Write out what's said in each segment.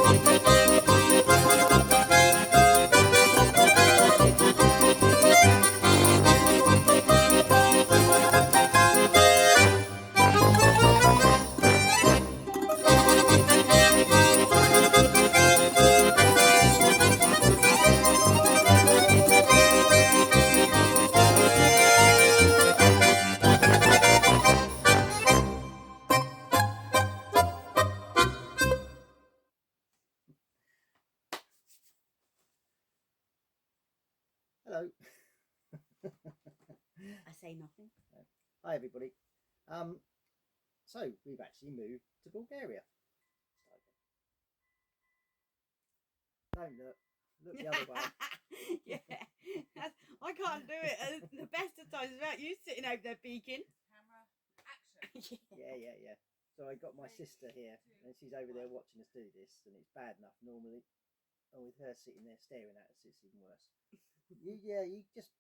Hello. I say nothing. Hi everybody. So we've actually moved to Bulgaria. Don't look the other way. Yeah, I can't do it. The best of times is about you sitting over there peeking. Camera action. Yeah. So I got my sister here, and she's over there watching us do this, and it's bad enough normally, and with her sitting there staring at us, it's even worse. You just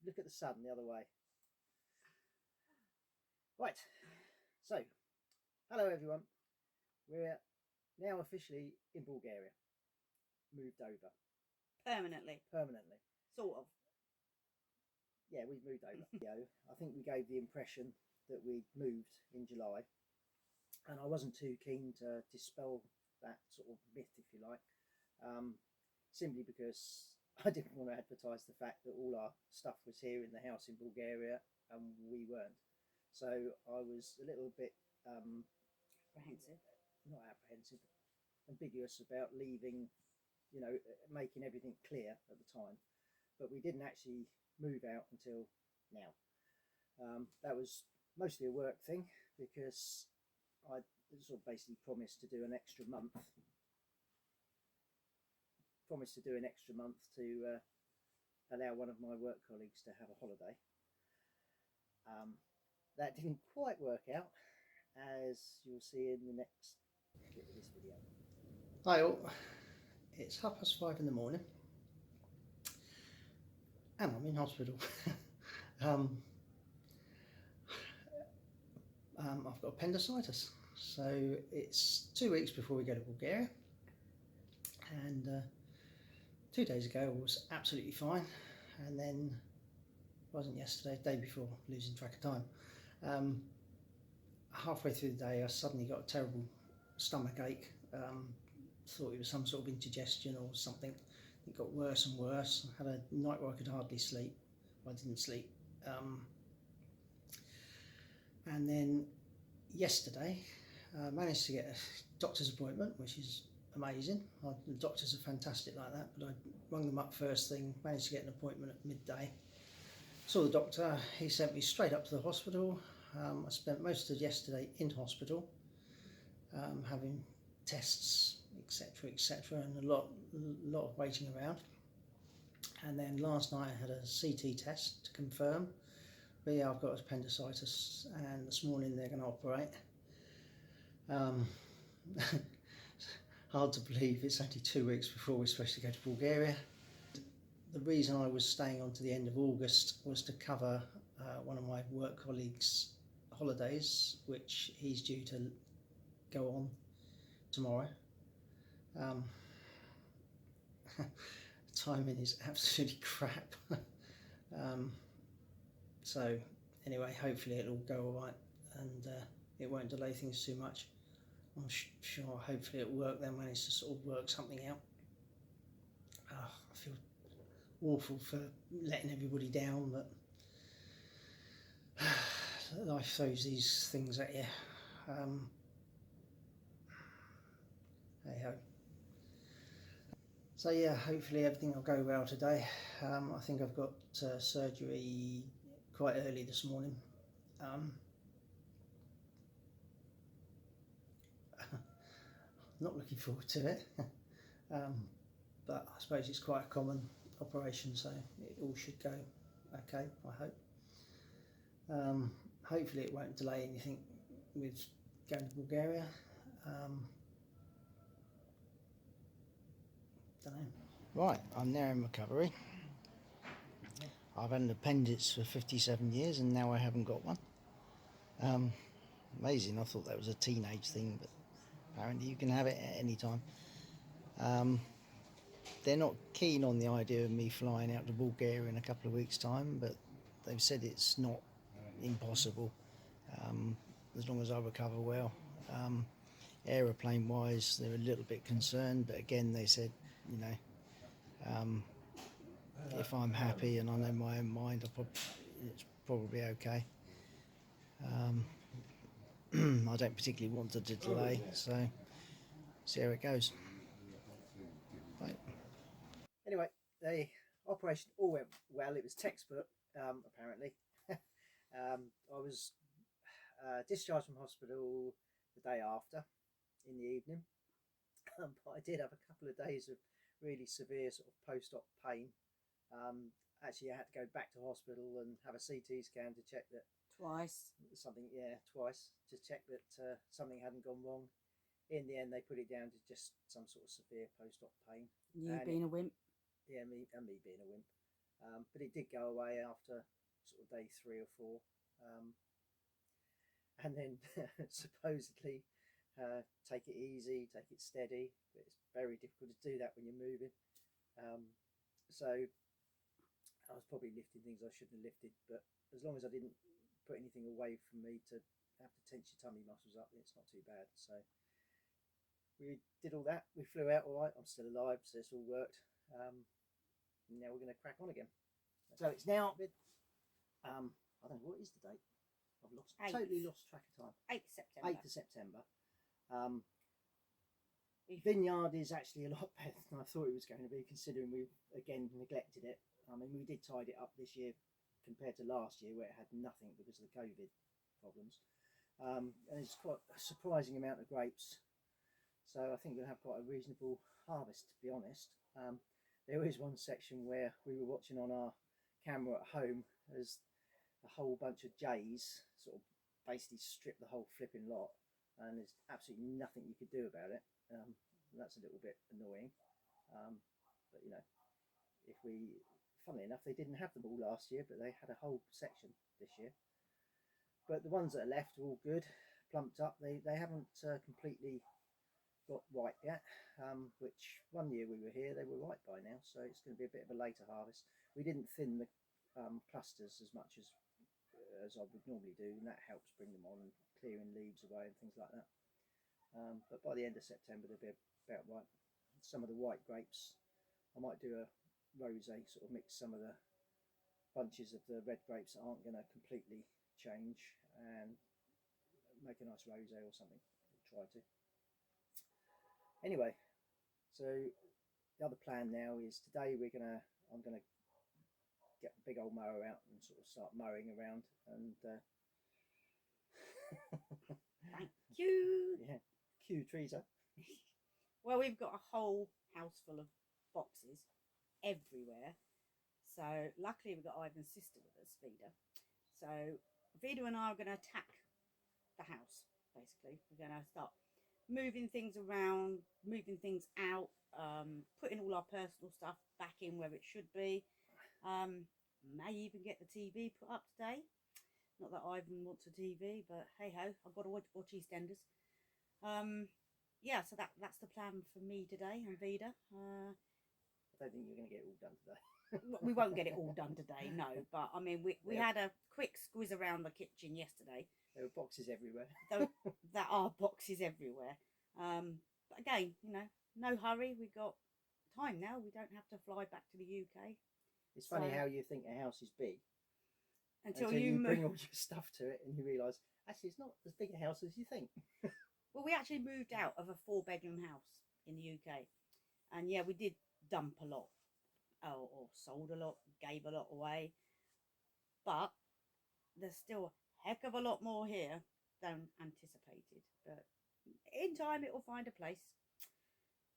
look at the sun the other way. Right. So, hello everyone. We're now officially in Bulgaria. Moved over. Permanently. Sort of. Yeah, we've moved over. I think we gave the impression that we'd moved in July, and I wasn't too keen to dispel that sort of myth, if you like, simply because I didn't want to advertise the fact that all our stuff was here in the house in Bulgaria and we weren't. So I was a little bit ambiguous about leaving, making everything clear at the time. But we didn't actually move out until now. That was mostly a work thing because I sort of basically promised to do an extra month. To allow one of my work colleagues to have a holiday. That didn't quite work out, as you'll see in the next bit of this video. Hi all, it's 5:30 in the morning and I'm in hospital. I've got appendicitis, so it's 2 weeks before we go to Bulgaria, and 2 days ago I was absolutely fine, and then it wasn't yesterday, day before, losing track of time. Halfway through the day I suddenly got a terrible stomach ache. Thought it was some sort of indigestion or something. It got worse and worse. I had a night where I could hardly sleep. I didn't sleep. And then yesterday I managed to get a doctor's appointment, which is amazing. The doctors are fantastic like that, but I rang them up first thing, managed to get an appointment at midday. Saw the doctor, he sent me straight up to the hospital. I spent most of yesterday in hospital, having tests, etc., and a lot of waiting around. And then last night I had a CT test to confirm, but yeah, I've got appendicitis, and this morning they're going to operate. Hard to believe it's only 2 weeks before we're supposed to go to Bulgaria. The reason I was staying on to the end of August was to cover one of my work colleagues' holidays, which he's due to go on tomorrow. Timing is absolutely crap. So anyway, hopefully it'll go all right, and it won't delay things too much. I'm sure hopefully it'll work, then manage to sort of work something out. I feel awful for letting everybody down, but life throws these things at you. Hey ho. So yeah, hopefully everything will go well today. I think I've got surgery quite early this morning. Not looking forward to it, but I suppose it's quite a common operation, so it all should go okay, I hope. Hopefully it won't delay anything with going to Bulgaria. Don't know. Right, I'm now in recovery. I've had an appendix for 57 years and now I haven't got one. Amazing, I thought that was a teenage thing, but apparently you can have it at any time. They're not keen on the idea of me flying out to Bulgaria in a couple of weeks' time, but they've said it's not impossible as long as I recover well. Aeroplane wise, they're a little bit concerned, but again, they said, you know, if I'm happy and I know my own mind, it's probably okay. I don't particularly want to delay, so see how it goes. Right. Anyway, the operation all went well. It was textbook, apparently. I was discharged from hospital the day after in the evening, but I did have a couple of days of really severe sort of post-op pain. Actually, I had to go back to hospital and have a CT scan to check that Twice. twice, to check that something hadn't gone wrong. In the end, they put it down to just some sort of severe post-op pain. You being a wimp. Yeah, me being a wimp. But it did go away after sort of day 3 or 4. And then supposedly take it easy, take it steady. But it's very difficult to do that when you're moving. So I was probably lifting things I shouldn't have lifted, but as long as I didn't put anything away from me to have to tense your tummy muscles up, it's not too bad. So we did all that. We flew out all right. I'm still alive, so it's all worked. Now we're going to crack on again. So it's now, I don't know, what is the date? I've totally lost track of time. 8th September. 8th of September. Vineyard is actually a lot better than I thought it was going to be, considering we've again neglected it. I mean, we did tidy it up this year compared to last year, where it had nothing because of the COVID problems. And it's quite a surprising amount of grapes. So I think we'll have quite a reasonable harvest, to be honest. There is one section where we were watching on our camera at home as a whole bunch of jays sort of basically stripped the whole flipping lot, and there's absolutely nothing you could do about it. That's a little bit annoying. But you know, funnily enough, they didn't have them all last year, but they had a whole section this year. But the ones that are left are all good, plumped up. They haven't completely got ripe yet, which one year we were here, they were ripe by now, so it's going to be a bit of a later harvest. We didn't thin the clusters as much as I would normally do, and that helps bring them on and clearing leaves away and things like that. But by the end of September, they'll be about ripe. Some of the white grapes, I might do a rosé, sort of mix some of the bunches of the red grapes that aren't going to completely change and make a nice rosé or something. I'll try to. Anyway, so the other plan now is today I'm gonna get the big old mower out and sort of start mowing around and Thank you. Yeah, cue trees up. Well, we've got a whole house full of boxes everywhere. So luckily we've got Ivan's sister with us, Vida. So Vida and I are going to attack the house, basically. We're going to start moving things around, moving things out, putting all our personal stuff back in where it should be. May even get the TV put up today. Not that Ivan wants a TV, but hey ho, I've got to watch EastEnders. Yeah, so that's the plan for me today and Vida. I don't think you're going to get it all done today. We won't get it all done today, no. But I mean, we had a quick squiz around the kitchen yesterday. There were boxes everywhere. There are boxes everywhere. But again, you know, no hurry. We've got time now. We don't have to fly back to the UK. It's funny how you think a house is big until you bring all your stuff to it and you realise actually it's not as big a house as you think. Well, we actually moved out of a 4-bedroom house in the UK, and yeah, we did dump a lot, or sold a lot, gave a lot away, but there's still a heck of a lot more here than anticipated. But in time, it will find a place.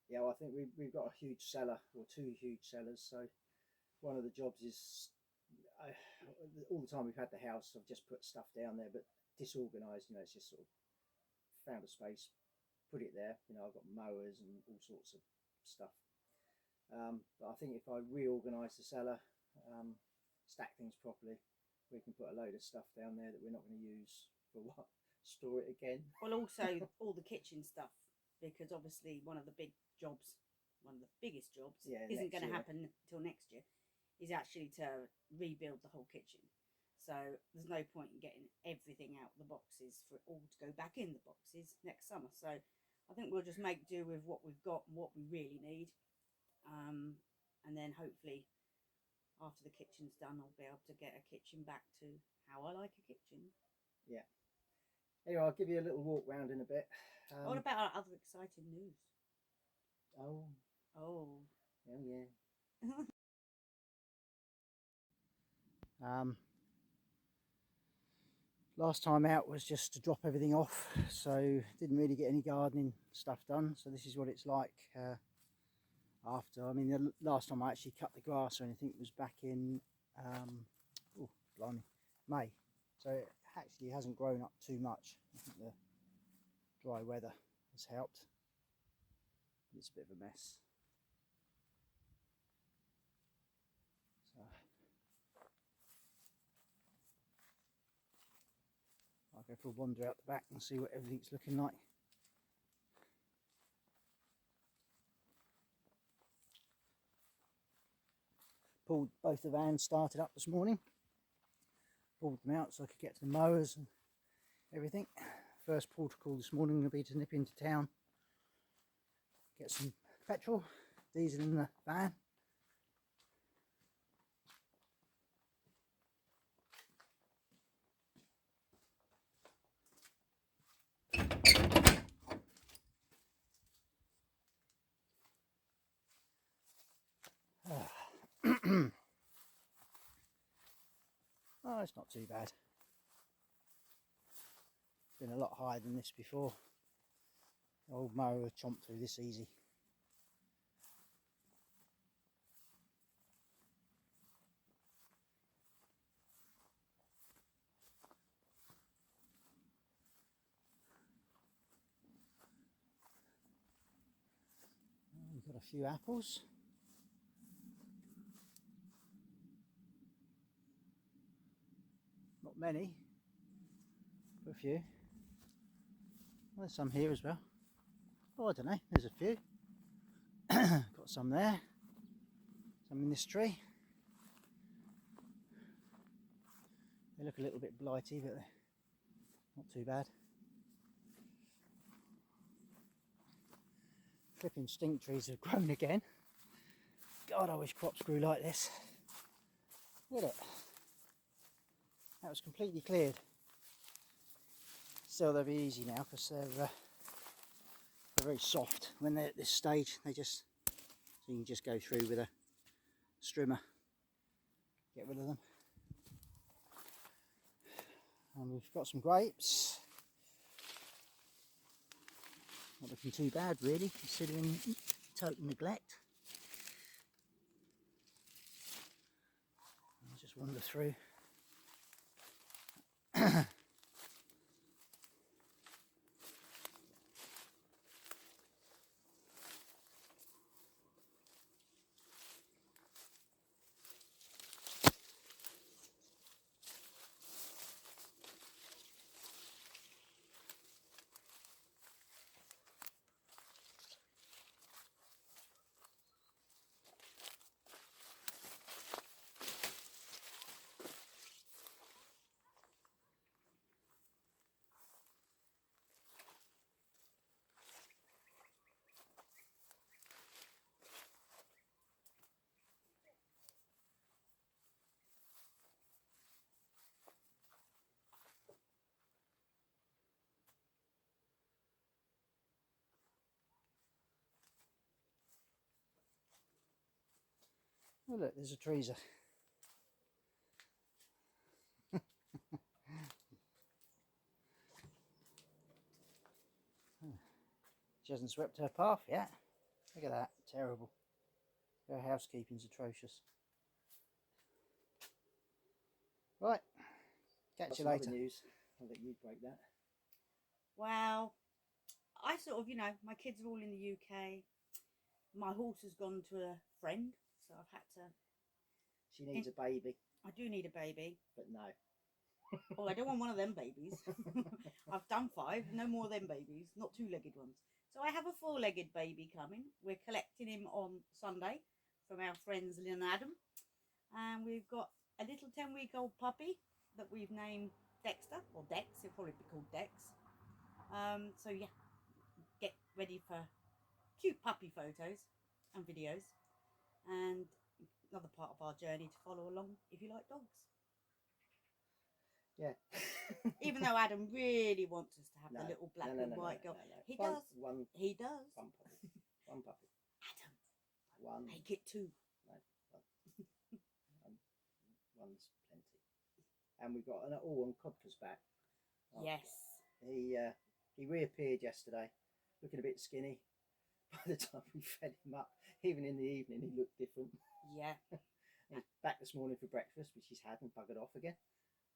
Yeah, well, I think we've got a huge cellar, or 2 huge cellars. So one of the jobs is, all the time we've had the house, I've just put stuff down there, but disorganised. You know, it's just sort of found a space, put it there. You know, I've got mowers and all sorts of stuff. But I think if I reorganise the cellar, stack things properly, we can put a load of stuff down there that we're not going to use for what? Store it again. Well, also all the kitchen stuff, because obviously one of the big jobs one of the biggest jobs, Yeah, isn't next going to year. happen until next year, is actually to rebuild the whole kitchen. So there's no point in getting everything out of the boxes for it all to go back in the boxes next summer. So I think we'll just make do with what we've got and what we really need. And then hopefully after the kitchen's done, I'll be able to get a kitchen back to how I like a kitchen. Yeah. Anyway, I'll give you a little walk round in a bit. What about our other exciting news? Oh yeah. Last time out was just to drop everything off, so didn't really get any gardening stuff done. So this is what it's like after. I mean, the last time I actually cut the grass or anything was back in oh blimey, May. So it actually hasn't grown up too much. I think the dry weather has helped. It's a bit of a mess. So I'll go for a wander out the back and see what everything's looking like. Pulled both the vans started up this morning. Pulled them out so I could get to the mowers and everything. First protocol this morning will be to nip into town, get some petrol, diesel in the van. Oh, it's not too bad. It's been a lot higher than this before. The old mower would chomp through this easy. We've got a few apples. Not many, but a few. Well, there's some here as well. Oh, I don't know, there's a few. Got some there, some in this tree. They look a little bit blighty, but they're not too bad. Flipping stink trees have grown again. God, I wish crops grew like this. Look at it. That was completely cleared. Still, they'll be easy now because they're very soft. When they're at this stage, they just, so you can just go through with a strimmer, get rid of them. And we've got some grapes. Not looking too bad really, considering total neglect. I'll just wander through. Oh look, there's a treeser. She hasn't swept her path yet. Look at that, terrible. Her housekeeping's atrocious. Right, catch you later. News. I'll let you break that. Well, I sort of, my kids are all in the UK. My horse has gone to a friend, so I've had to. She needs a baby, I do need a baby. but no. Well, I don't want one of them babies. I've done 5, no more of them babies, not 2-legged ones. So I have a 4-legged baby coming. We're collecting him on Sunday from our friends Lynn and Adam. And we've got a little 10-week-old puppy that we've named Dexter, or Dex, he'll probably be called Dex. So yeah, get ready for cute puppy photos and videos. And another part of our journey to follow along if you like dogs. Yeah. Even though Adam really wants us to have the little black and white dog. He does. He does. One puppy. One puppy. Adam, One. make it 2. No, one's plenty. And we've got an all-on Codca's back. Oh, yes. He reappeared yesterday, looking a bit skinny. By the time we fed him up, even in the evening, he looked different. Yeah. He's back this morning for breakfast, which he's had and buggered off again.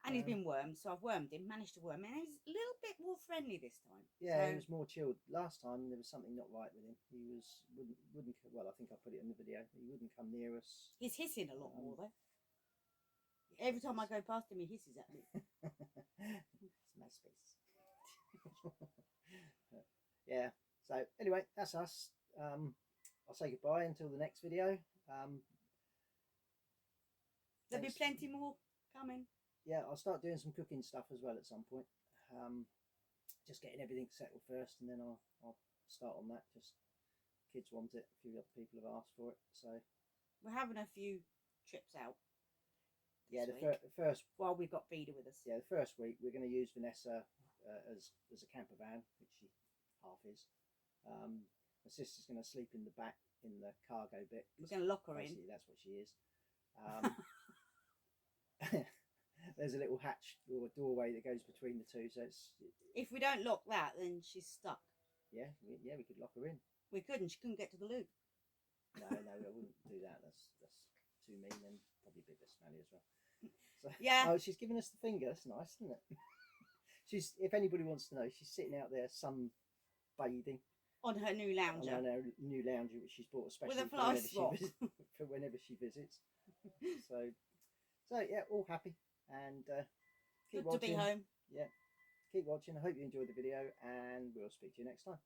And he's been wormed, so I've wormed him, managed to worm him. And he's a little bit more friendly this time. Yeah, so... he was more chilled. Last time there was something not right with him. He wouldn't. Well, I think I put it in the video. He wouldn't come near us. He's hissing a lot more though. Every time I go past him, he hisses at me. It's my space. Yeah. So anyway, that's us. I'll say goodbye until the next video. There'll be plenty more coming. Yeah, I'll start doing some cooking stuff as well at some point. Just getting everything settled first, and then I'll start on that. Just kids want it. A few other people have asked for it, so we're having a few trips out. Yeah, the first while we've got Vida with us. Yeah, the first week we're going to use Vanessa as a camper van, which she half is. My sister's going to sleep in the back in the cargo bit. We're going to lock her in. That's what she is. There's a little hatch or doorway that goes between the two, so it's. If we don't lock that, then she's stuck. Yeah, we could lock her in. We could, and she couldn't get to the loo. No, I wouldn't do that. That's too mean, and probably a bit smelly as well. So, yeah. Oh, she's giving us the finger. That's nice, isn't it? She's. If anybody wants to know, she's sitting out there sunbathing on her new lounger. On her new lounger, which she's bought especially with a fly swap for whenever she visits. So yeah, all happy and keep good watching. To be home. Yeah, keep watching. I hope you enjoyed the video, and we'll speak to you next time.